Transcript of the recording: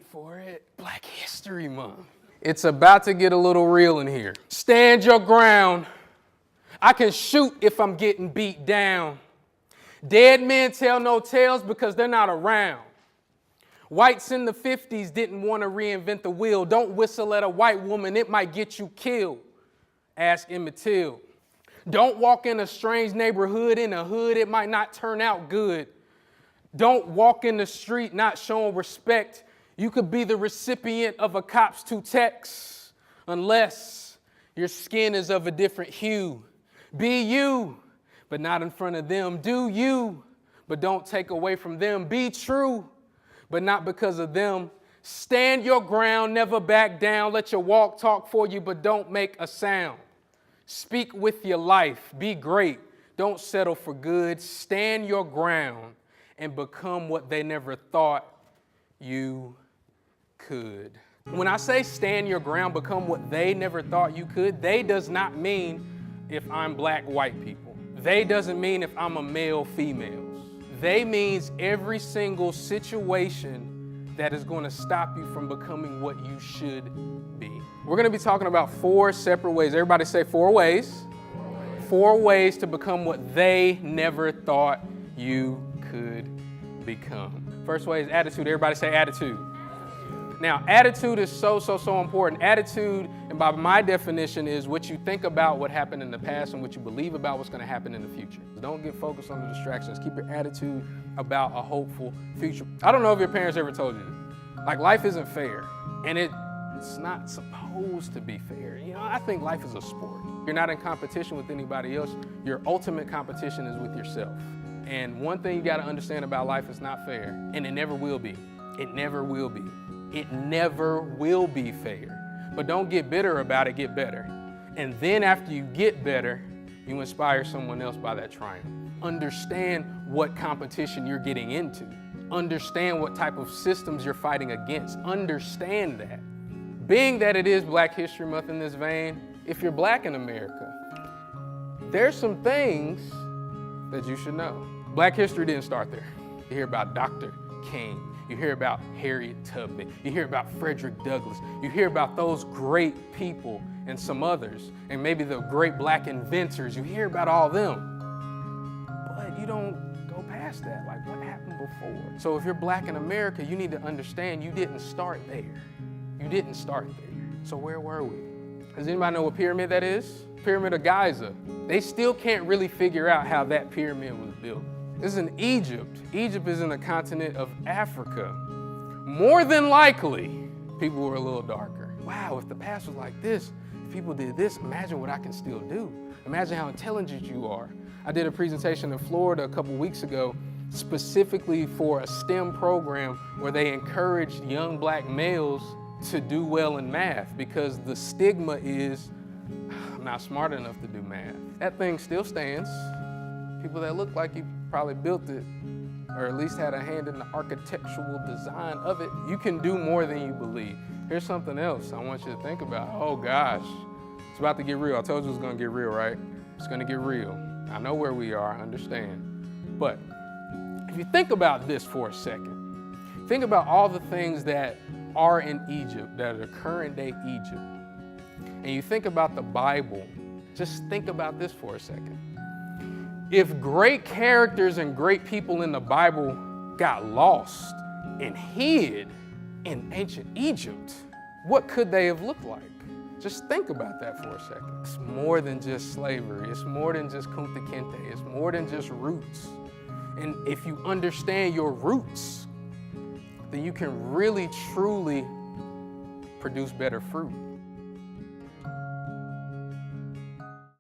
for it. Black History Month. It's about to get a little real in here. Stand your ground. I can shoot if I'm getting beat down. Dead men tell no tales because they're not around. Whites in the 50s didn't want to reinvent the wheel. Don't whistle at a white woman, it might get you killed. Ask Emmett Till. Don't walk in a strange neighborhood in a hood, it might not turn out good. Don't walk in the street not showing respect. You could be the recipient of a cop's two texts unless your skin is of a different hue. Be you, but not in front of them. Do you, but don't take away from them. Be true, but not because of them. Stand your ground, never back down. Let your walk talk for you, but don't make a sound. Speak with your life. Be great. Don't settle for good. Stand your ground and become what they never thought you could. When I say stand your ground, become what they never thought you could, they does not mean if I'm black, white people. They doesn't mean if I'm a male, females. They means every single situation that is going to stop you from becoming what you should be. We're going to be talking about 4 separate ways. Everybody say 4 ways. 4 ways to become what they never thought you could become. First way is attitude. Everybody say attitude. Now, attitude is so important. Attitude, and by my definition, is what you think about what happened in the past and what you believe about what's going to happen in the future. Don't get focused on the distractions. Keep your attitude about a hopeful future. I don't know if your parents ever told you, like, life isn't fair, and it's not supposed to be fair. You know, I think life is a sport. You're not in competition with anybody else. Your ultimate competition is with yourself. And one thing you got to understand about life is not fair, and it never will be. It never will be. It never will be fair. But don't get bitter about it, get better. And then after you get better, you inspire someone else by that triumph. Understand what competition you're getting into. Understand what type of systems you're fighting against. Understand that. Being that it is Black History Month in this vein, if you're black in America, there's some things that you should know. Black history didn't start there. You hear about Dr. King. You hear about Harriet Tubman. You hear about Frederick Douglass. You hear about those great people and some others, and maybe the great black inventors. You hear about all them. But you don't go past that. Like, what happened before? So if you're black in America, you need to understand you didn't start there. You didn't start there. So where were we? Does anybody know what pyramid that is? Pyramid of Giza. They still can't really figure out how that pyramid was built. This is in Egypt. Egypt is in the continent of Africa. More than likely, people were a little darker. Wow, if the past was like this, if people did this, imagine what I can still do. Imagine how intelligent you are. I did a presentation in Florida a couple weeks ago specifically for a STEM program where they encouraged young black males to do well in math because the stigma is, I'm not smart enough to do math. That thing still stands. People that look like you probably built it, or at least had a hand in the architectural design of it. You can do more than you believe. Here's something else I want you to think about. Oh gosh, it's about to get real. I told you it was gonna get real, right? It's gonna get real. I know where we are, I understand. But if you think about this for a second, think about all the things that are in Egypt, that are current day Egypt, and you think about the Bible, just think about this for a second. If great characters and great people in the Bible got lost and hid in ancient Egypt, what could they have looked like? Just think about that for a second. It's more than just slavery. It's more than just Kunta Kinte. It's more than just roots. And if you understand your roots, then you can really, truly produce better fruit.